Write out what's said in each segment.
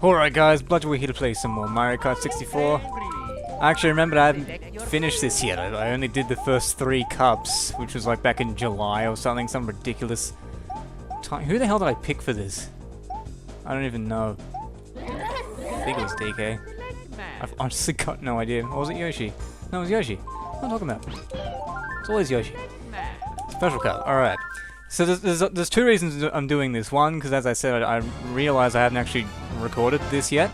Alright guys, Bludger, we're here to play some more Mario Kart 64. I actually remembered I hadn't finished this yet. I only did the first 3 cups, which was like back in July or something, some ridiculous time. Who the hell did I pick for this? I don't even know. I think it was DK. I've honestly got no idea. Or was it Yoshi? No, it was Yoshi. What am I talking about? It's always Yoshi. Special cup, alright. So there's 2 reasons I'm doing this. One, because as I said, I realized I haven't actually recorded this yet.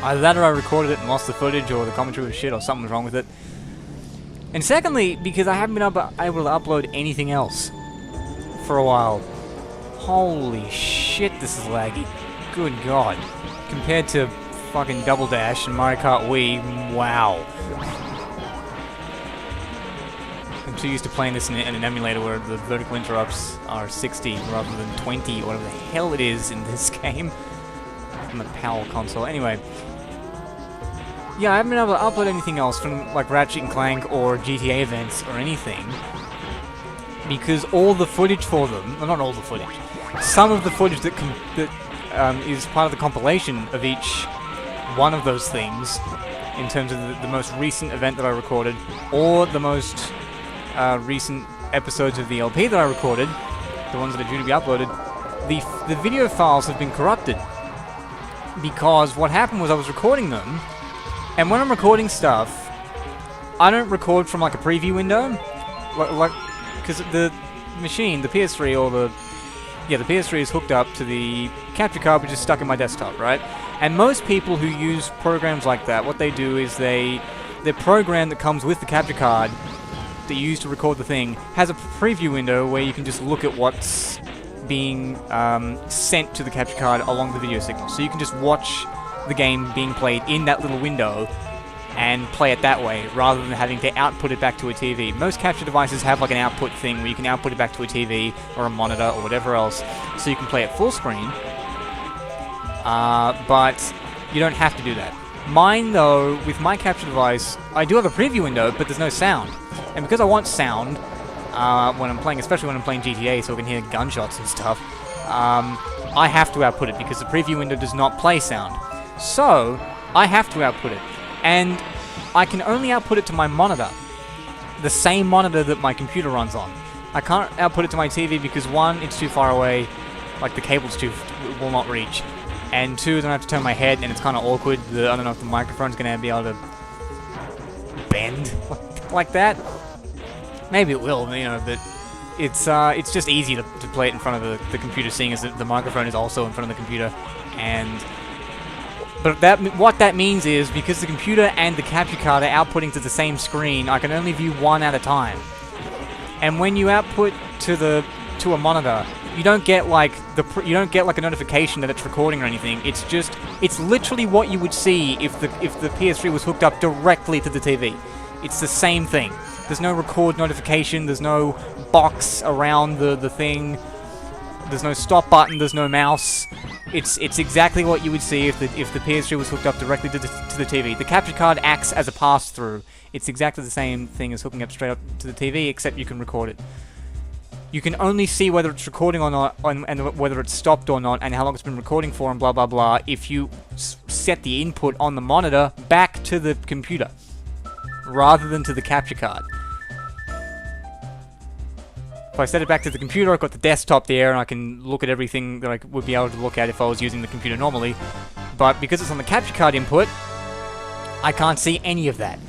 Either that or I recorded it and lost the footage, or the commentary was shit, or something was wrong with it. And secondly, because I haven't been able to upload anything else for a while. Holy shit, this is laggy. Good god. Compared to fucking Double Dash and Mario Kart Wii, wow. I'm too used to playing this in an emulator where the vertical interrupts are 60 rather than 20, or whatever the hell it is in this game. On the PAL console. Anyway. Yeah, I haven't been able to upload anything else from like Ratchet and Clank or GTA events or anything. Because all the footage for them, well, not all the footage, some of the footage that is part of the compilation of each one of those things, in terms of the most recent event that I recorded, or the most recent episodes of the LP that I recorded, the ones that are due to be uploaded, the video files have been corrupted. Because what happened was I was recording them, and when I'm recording stuff, I don't record from like a preview window, because the machine, the PS3 or the PS3 is hooked up to the capture card, which is stuck in my desktop, right? And most people who use programs like that, what they do is the program that comes with the capture card that you use to record the thing has a preview window where you can just look at what's being sent to the capture card along the video signal. So you can just watch the game being played in that little window and play it that way, rather than having to output it back to a TV. Most capture devices have like an output thing where you can output it back to a TV or a monitor or whatever else, so you can play it full screen. But you don't have to do that. Mine, though, with my capture device, I do have a preview window, but there's no sound. And because I want sound when I'm playing, especially when I'm playing GTA, so I can hear gunshots and stuff, I have to output it because the preview window does not play sound. So I have to output it, and I can only output it to my monitor, the same monitor that my computer runs on. I can't output it to my TV because 1, it's too far away, like the cable's will not reach, and 2, then I have to turn my head, and it's kind of awkward. I don't know if the microphone's going to be able to bend like that. Maybe it will, you know, but it's just easy to play it in front of the computer, seeing as the microphone is also in front of the computer. But what that means is, because the computer and the capture card are outputting to the same screen, I can only view one at a time. And when you output to a monitor, you don't get like a notification that it's recording or anything. It's literally what you would see if the PS3 was hooked up directly to the TV. It's the same thing. There's no record notification, there's no box around the thing, there's no stop button, there's no mouse. It's exactly what you would see if the PS3 was hooked up directly to the TV. The capture card acts as a pass-through. It's exactly the same thing as hooking up straight up to the TV, except you can record it. You can only see whether it's recording or not, and whether it's stopped or not, and how long it's been recording for, and blah blah blah, if you set the input on the monitor back to the computer, rather than to the capture card. If I set it back to the computer, I've got the desktop there, and I can look at everything that I would be able to look at if I was using the computer normally. But because it's on the capture card input, I can't see any of that.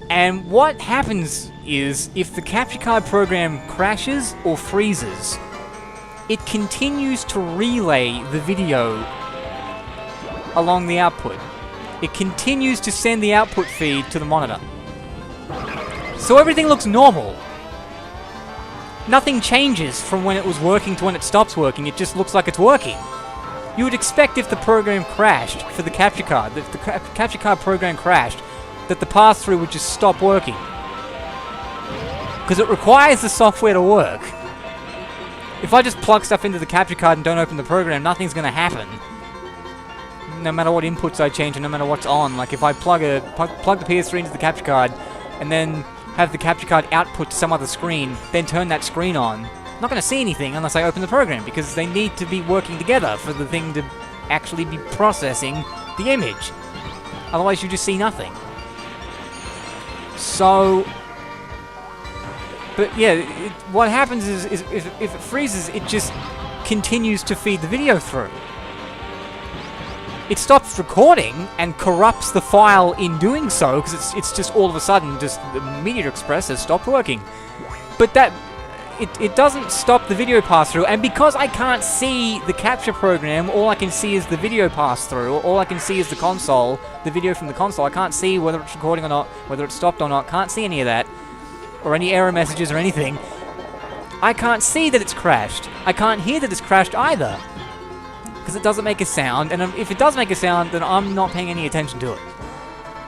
And what happens is, if the capture card program crashes or freezes, it continues to relay the video along the output. It continues to send the output feed to the monitor. So everything looks normal. Nothing changes from when it was working to when it stops working. It just looks like it's working. You would expect, if the program crashed for the capture card, if the capture card program crashed, that the pass-through would just stop working. Because it requires the software to work. If I just plug stuff into the capture card and don't open the program, nothing's going to happen. No matter what inputs I change and no matter what's on. Like if I plug the PS3 into the capture card and then have the capture card output to some other screen, then turn that screen on, I'm not going to see anything unless I open the program, because they need to be working together for the thing to actually be processing the image. Otherwise, you just see nothing. So, but yeah, what happens is if it freezes, it just continues to feed the video through. It stops recording and corrupts the file in doing so, because it's just all of a sudden, just the Media Express has stopped working. But that, it doesn't stop the video pass-through, and because I can't see the capture program, all I can see is the video pass-through, all I can see is the console, the video from the console. I can't see whether it's recording or not, whether it's stopped or not, can't see any of that, or any error messages or anything. I can't see that it's crashed. I can't hear that it's crashed either, because it doesn't make a sound, and if it does make a sound, then I'm not paying any attention to it.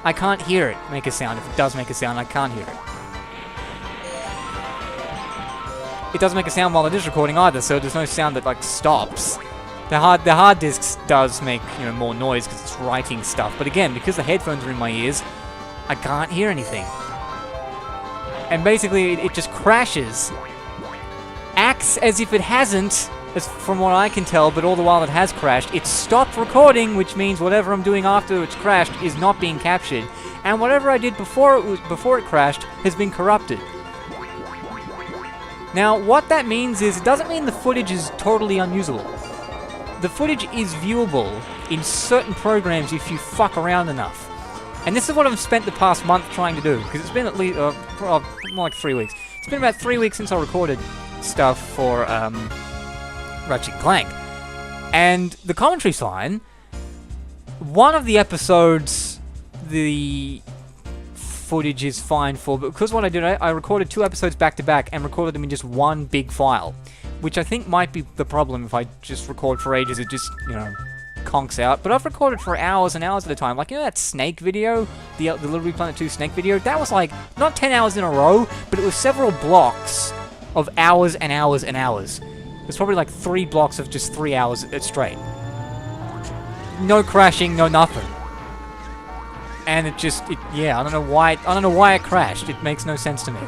I can't hear it make a sound. If it does make a sound, I can't hear it. It doesn't make a sound while it is recording either, so there's no sound that, like, stops. The hard disk does make, you know, more noise because it's writing stuff, but again, because the headphones are in my ears, I can't hear anything. And basically, it just crashes, acts as if it hasn't, as from what I can tell, but all the while it has crashed. It's stopped recording, which means whatever I'm doing after it's crashed is not being captured, and whatever I did before it crashed has been corrupted. Now, what that means is, it doesn't mean the footage is totally unusable. The footage is viewable in certain programs if you fuck around enough. And this is what I've spent the past month trying to do, because it's been at least, more like 3 weeks. It's been about 3 weeks since I recorded stuff for, Ratchet & Clank. And the commentary sign, one of the episodes, the footage is fine for, but because what I did, I recorded 2 episodes back to back and recorded them in just one big file, which I think might be the problem. If I just record for ages, it just, you know, conks out. But I've recorded for hours and hours at a time. Like, you know that Snake video? The Little Big Planet 2 Snake video? That was like, not 10 hours in a row, but it was several blocks of hours and hours and hours. There's probably like 3 blocks of just 3 hours straight. No crashing, no nothing. And yeah, I don't know why it crashed. It makes no sense to me.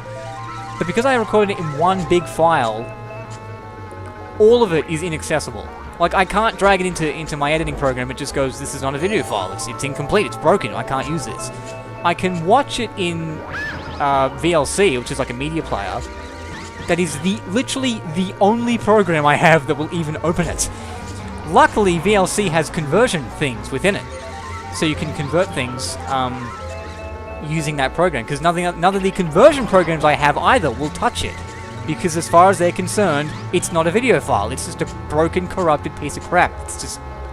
But because I recorded it in one big file, all of it is inaccessible. Like, I can't drag it into my editing program. It just goes, this is not a video file. It's incomplete. It's broken. I can't use this. I can watch it in VLC, which is like a media player. That is literally the only program I have that will even open it. Luckily, VLC has conversion things within it, so you can convert things using that program, because none of the conversion programs I have either will touch it, because as far as they're concerned, it's not a video file. It's just a broken, corrupted piece of crap.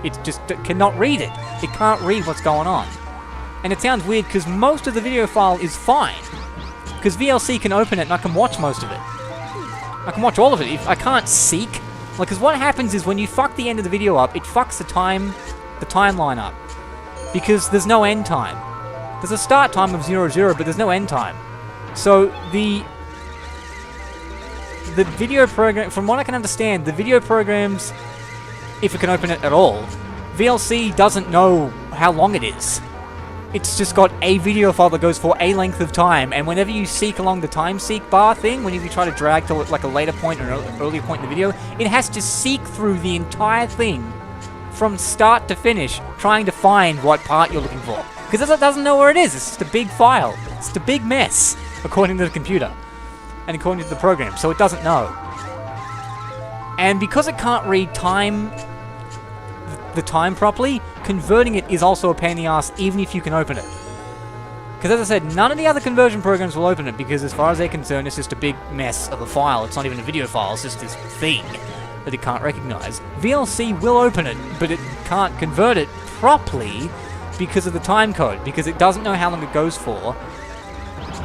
It just cannot read it. It can't read what's going on. And it sounds weird, because most of the video file is fine, because VLC can open it and I can watch most of it. I can watch all of it. If I can't seek, like, because what happens is when you fuck the end of the video up, it fucks the timeline up, because there's no end time. There's a start time of 00, but there's no end time. So the video program, from what I can understand, the video programs, if it can open it at all, VLC doesn't know how long it is. It's just got a video file that goes for a length of time, and whenever you seek along the time seek bar thing, whenever you try to drag to like a later point or an earlier point in the video, it has to seek through the entire thing from start to finish, trying to find what part you're looking for. Because it doesn't know where it is. It's just a big file. It's just a big mess, according to the computer and according to the program, so it doesn't know. And because it can't read the time properly, converting it is also a pain in the ass, even if you can open it. Because as I said, none of the other conversion programs will open it, because as far as they're concerned, it's just a big mess of a file. It's not even a video file, it's just this thing that it can't recognize. VLC will open it, but it can't convert it properly because of the time code, because it doesn't know how long it goes for.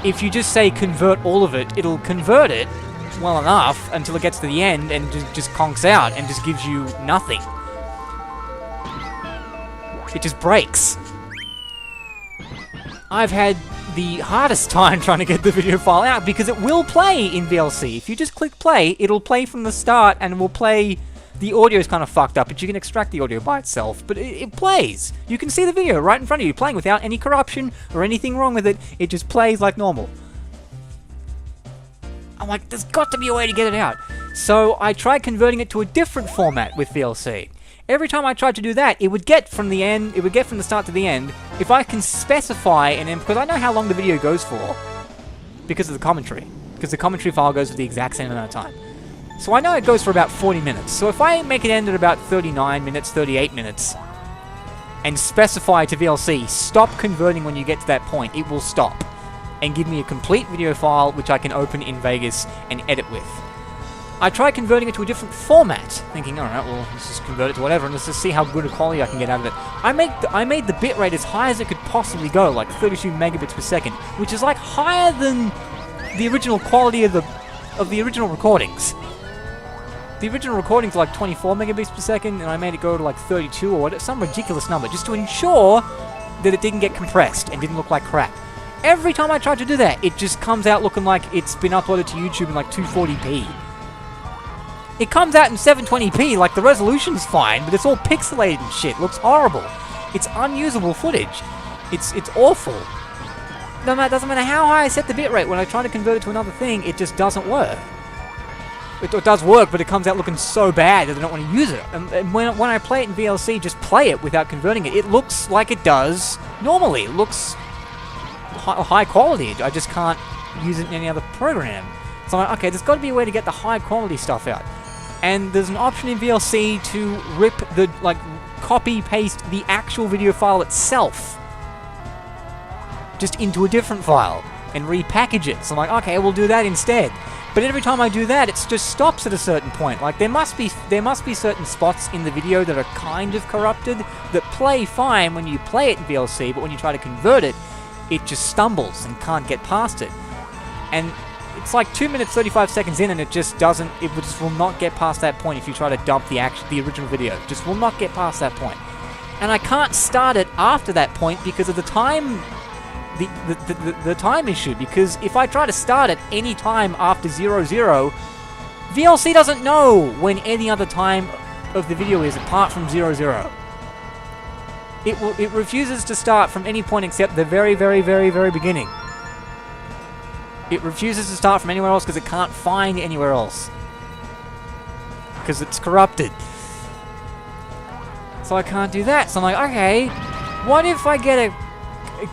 If you just say convert all of it, it'll convert it well enough until it gets to the end and just conks out and just gives you nothing. It just breaks. I've had the hardest time trying to get the video file out, because it will play in VLC. If you just click play, it'll play from the start and will play. The audio is kind of fucked up, but you can extract the audio by itself, but it plays. You can see the video right in front of you, playing without any corruption or anything wrong with it. It just plays like normal. I'm like, there's got to be a way to get it out. So I tried converting it to a different format with VLC. Every time I tried to do that, it would get from the end, it would get from the start to the end. If I can specify an end, because I know how long the video goes for, because of the commentary. Because the commentary file goes for the exact same amount of time. So I know it goes for about 40 minutes. So if I make it end at about 39 minutes, 38 minutes, and specify to VLC, stop converting when you get to that point, it will stop. And give me a complete video file which I can open in Vegas and edit with. I tried converting it to a different format, thinking, alright, well, let's just convert it to whatever, and let's just see how good a quality I can get out of it. I made the bitrate as high as it could possibly go, like 32 megabits per second, which is like higher than the original quality of the original recordings. The original recordings are like 24 megabits per second, and I made it go to like 32 or whatever, some ridiculous number, just to ensure that it didn't get compressed and didn't look like crap. Every time I try to do that, it just comes out looking like it's been uploaded to YouTube in like 240p. It comes out in 720p, like the resolution's fine, but it's all pixelated and shit. Looks horrible. It's unusable footage. It's awful. No matter, doesn't matter how high I set the bitrate, when I try to convert it to another thing, it just doesn't work. It does work, but it comes out looking so bad that I don't want to use it. And when I play it in VLC, just play it without converting it. It looks like it does normally. It looks high quality. I just can't use it in any other program. So I'm like, okay, there's got to be a way to get the high quality stuff out. And there's an option in VLC to rip the, like, copy-paste the actual video file itself just into a different file and repackage it. So I'm like, okay, we'll do that instead. But every time I do that, it just stops at a certain point. Like, there must be certain spots in the video that are kind of corrupted that play fine when you play it in VLC, but when you try to convert it, it just stumbles and can't get past it. And it's like 2 minutes 35 seconds in, and it just doesn't. It just will not get past that point if you try to dump the original video. It just will not get past that point. And I can't start it after that point because of the time, the time issue. Because if I try to start it any time after 00, VLC doesn't know when any other time of the video is apart from 00. It refuses to start from any point except the very, very, very, very beginning. It refuses to start from anywhere else because it can't find anywhere else. Because it's corrupted. So I can't do that. So I'm like, okay, what if I get a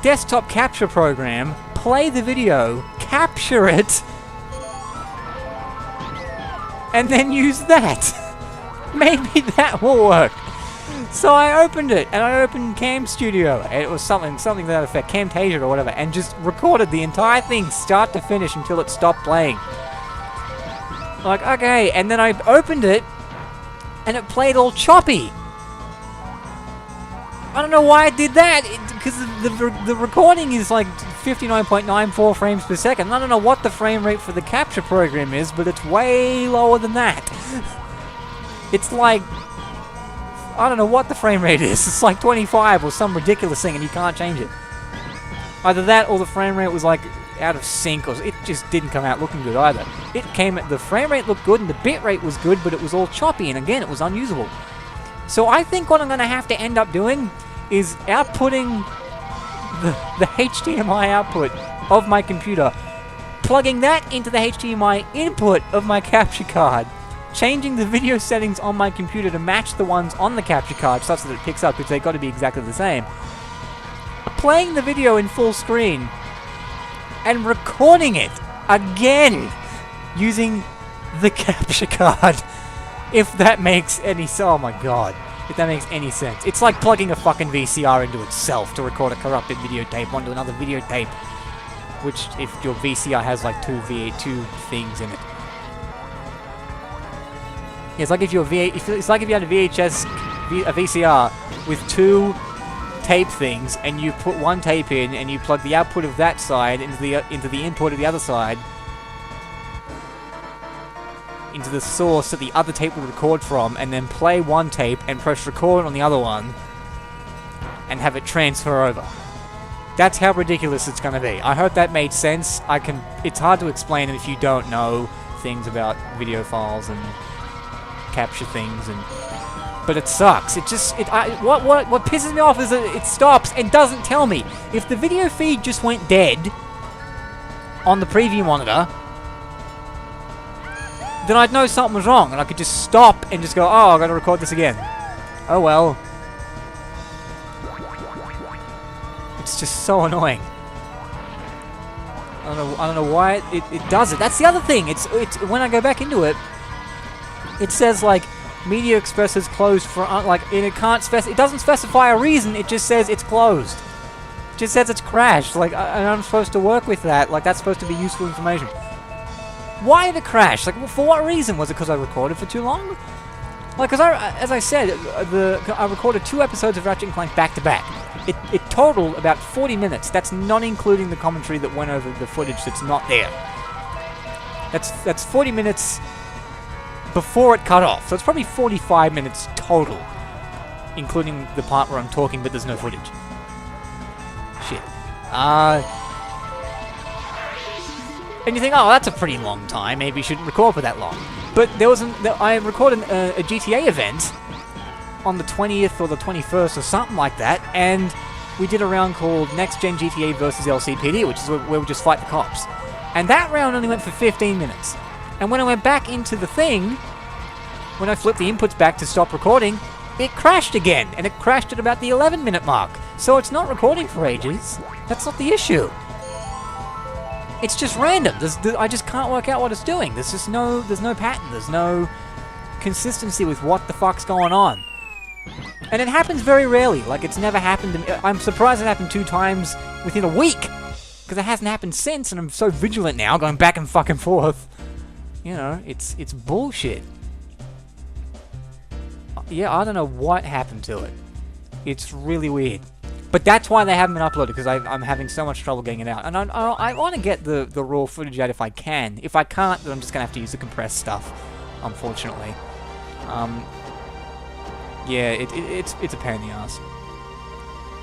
desktop capture program, play the video, capture it, and then use that? Maybe that will work. So I opened it, and I opened Cam Studio, and it was something to that effect, Camtasia or whatever, and just recorded the entire thing start to finish until it stopped playing. Like, okay, and then I opened it, and it played all choppy. I don't know why I did that, because the recording is like 59.94 frames per second. I don't know what the frame rate for the capture program is, but it's way lower than that. It's like, I don't know what the frame rate is. It's like 25 or some ridiculous thing, and you can't change it. Either that or the frame rate was like out of sync, or it just didn't come out looking good either. The frame rate looked good and the bit rate was good, but it was all choppy, and again, it was unusable. So I think what I'm going to have to end up doing is outputting the HDMI output of my computer, plugging that into the HDMI input of my capture card, changing the video settings on my computer to match the ones on the capture card such that it picks up, because they've got to be exactly the same, playing the video in full screen, and recording it again using the capture card. If that makes any sense. Oh my god. If that makes any sense. It's like plugging a fucking VCR into itself to record a corrupted videotape onto another videotape, which, if your VCR has like two things in it. It's like if you had a VCR with two tape things, and you put one tape in, and you plug the output of that side into the input of the other side, into the source that the other tape will record from, and then play one tape and press record on the other one, and have it transfer over. That's how ridiculous it's going to be. I hope that made sense. It's hard to explain it if you don't know things about video files and capture things, but it sucks. What pisses me off is that it stops and doesn't tell me. If the video feed just went dead on the preview monitor, then I'd know something was wrong, and I could just stop and just go, oh, I've got to record this again. Oh well. It's just so annoying. I don't know why it does it. That's the other thing. It's when I go back into it, it says like Media Express is closed for like, and it doesn't specify a reason. It just says it's closed. It just says it's crashed. Like, and I'm supposed to work with that. Like, that's supposed to be useful information. Why did it crash? Like, for what reason? Was it because I recorded for too long? Like, as I said, I recorded 2 episodes of Ratchet & Clank back to back. It totaled about 40 minutes. That's not including the commentary that went over the footage that's not there. That's 40 minutes before it cut off. So it's probably 45 minutes total, including the part where I'm talking but there's no footage. Shit. And you think, oh, that's a pretty long time. Maybe you shouldn't record for that long. But I recorded a GTA event on the 20th or the 21st or something like that, and we did a round called Next Gen GTA versus LCPD, which is where we just fight the cops. And that round only went for 15 minutes. And when I went back into the thing, when I flipped the inputs back to stop recording, it crashed again, and it crashed at about the 11-minute mark. So it's not recording for ages. That's not the issue. It's just random. I just can't work out what it's doing. There's no pattern. There's no consistency with what the fuck's going on. And it happens very rarely. Like, it's never happened to me. I'm surprised it happened 2 times within a week, because it hasn't happened since, and I'm so vigilant now, going back and fucking forth. You know, it's bullshit. Yeah, I don't know what happened to it. It's really weird. But that's why they haven't been uploaded, because I'm having so much trouble getting it out. And I want to get the raw footage out if I can. If I can't, then I'm just going to have to use the compressed stuff, unfortunately. Yeah, it's a pain in the ass.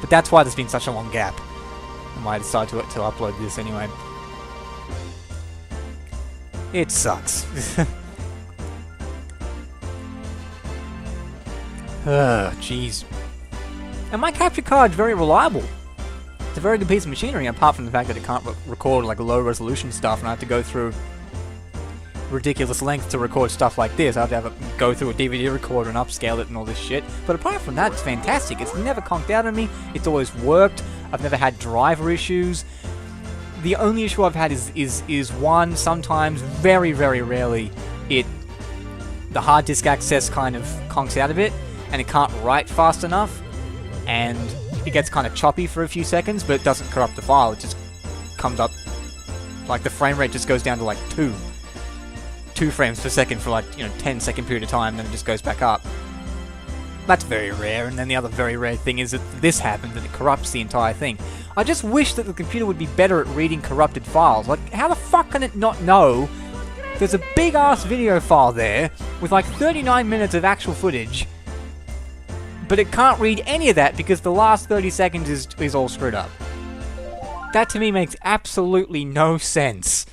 But that's why there's been such a long gap. And why I decided to upload this anyway. It sucks. Jeez. And my capture card's very reliable. It's a very good piece of machinery, apart from the fact that it can't record like low resolution stuff, and I have to go through ridiculous lengths to record stuff like this. I have to go through a DVD recorder and upscale it and all this shit. But apart from that, it's fantastic. It's never conked out on me. It's always worked. I've never had driver issues. The only issue I've had is one, sometimes, very, very rarely, the hard disk access kind of conks out a bit, and it can't write fast enough, and it gets kind of choppy for a few seconds, but it doesn't corrupt the file. It just comes up, like the frame rate just goes down to like 2 frames per second for like, 10-second period of time, then it just goes back up. That's very rare, and then the other very rare thing is that this happens and it corrupts the entire thing. I just wish that the computer would be better at reading corrupted files. Like, how the fuck can it not know there's a big-ass video file there with like 39 minutes of actual footage, but it can't read any of that because the last 30 seconds is all screwed up. That to me makes absolutely no sense.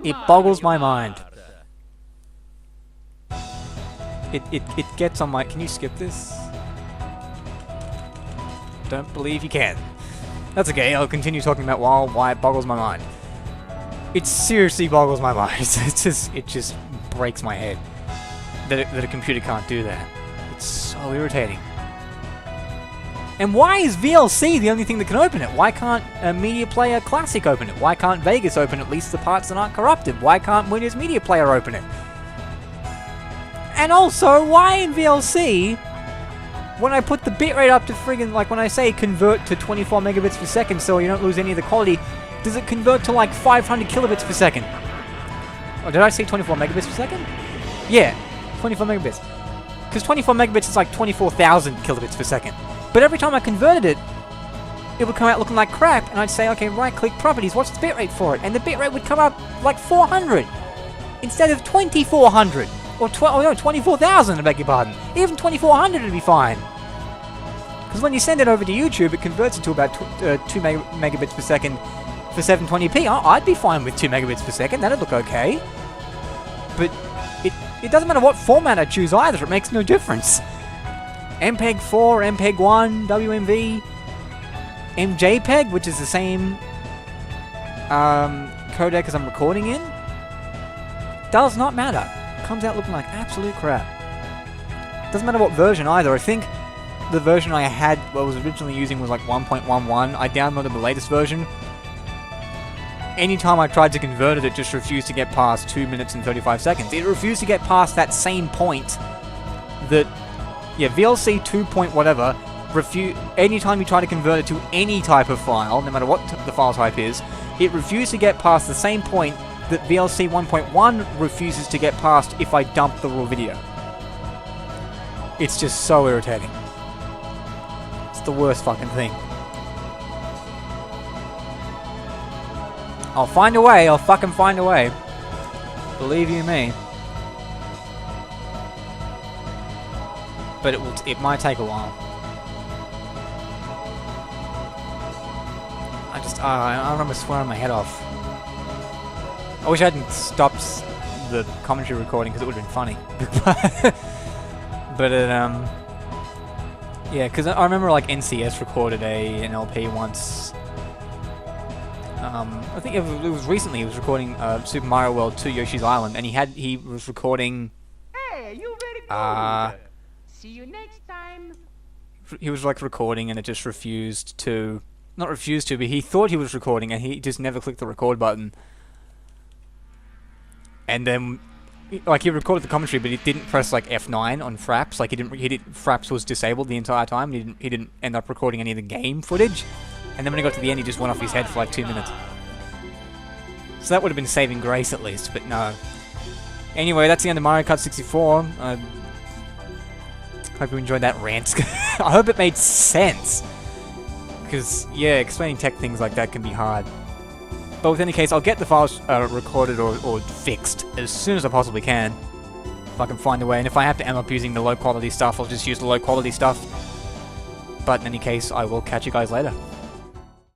It boggles my mind. It gets on my... Can you skip this? Don't believe you can. That's okay, I'll continue talking about why it boggles my mind. It seriously boggles my mind. It just breaks my head that a computer can't do that. It's so irritating. And why is VLC the only thing that can open it? Why can't Media Player Classic open it? Why can't Vegas open at least the parts that aren't corrupted? Why can't Windows Media Player open it? And also, why in VLC, when I put the bitrate up to friggin', like when I say convert to 24 megabits per second so you don't lose any of the quality, does it convert to like 500 kilobits per second? Oh, did I say 24 megabits per second? Yeah, 24 megabits. Because 24 megabits is like 24,000 kilobits per second. But every time I converted it, it would come out looking like crap, and I'd say, okay, right-click properties, what's the bitrate for it? And the bitrate would come up like 400 instead of 2400 or 24,000, I beg your pardon. Even 2400 would be fine. Because when you send it over to YouTube, it converts it to about 2 megabits per second for 720p. I'd be fine with 2 megabits per second. That'd look okay. But it doesn't matter what format I choose either. It makes no difference. MPEG 4, MPEG 1, WMV, MJPEG, which is the same codec as I'm recording in, does not matter. It comes out looking like absolute crap. Doesn't matter what version either. I think the version I had, what I was originally using was like 1.11. I downloaded the latest version. Anytime I tried to convert it, it just refused to get past 2 minutes and 35 seconds. It refused to get past that same point that, yeah, VLC 2 point whatever, anytime you try to convert it to any type of file, no matter what the file type is, it refused to get past the same point that VLC 1.1 refuses to get past if I dump the raw video. It's just so irritating. It's the worst fucking thing. I'll find a way, I'll fucking find a way. Believe you me. But it might take a while. I remember swearing my head off. I wish I hadn't stopped the commentary recording because it would have been funny. But yeah, because I remember like NCS recorded an LP once. I think it was recently. He was recording Super Mario World 2 Yoshi's Island, and he was recording. Hey, you very good. See you next time. He was like recording, and it just refused to. Not refused to, but he thought he was recording, and he just never clicked the record button. And then, like, he recorded the commentary, but he didn't press like F9 on Fraps. Like Fraps was disabled the entire time. He didn't end up recording any of the game footage. And then when he got to the end, he just went off his head for like 2 minutes. So that would have been saving grace at least, but no. Anyway, that's the end of Mario Kart 64. Hope you enjoyed that rant. I hope it made sense. Because, yeah, explaining tech things like that can be hard. But with any case, I'll get the files recorded or fixed as soon as I possibly can. If I can find a way. And if I have to end up using the low quality stuff, I'll just use the low quality stuff. But in any case, I will catch you guys later.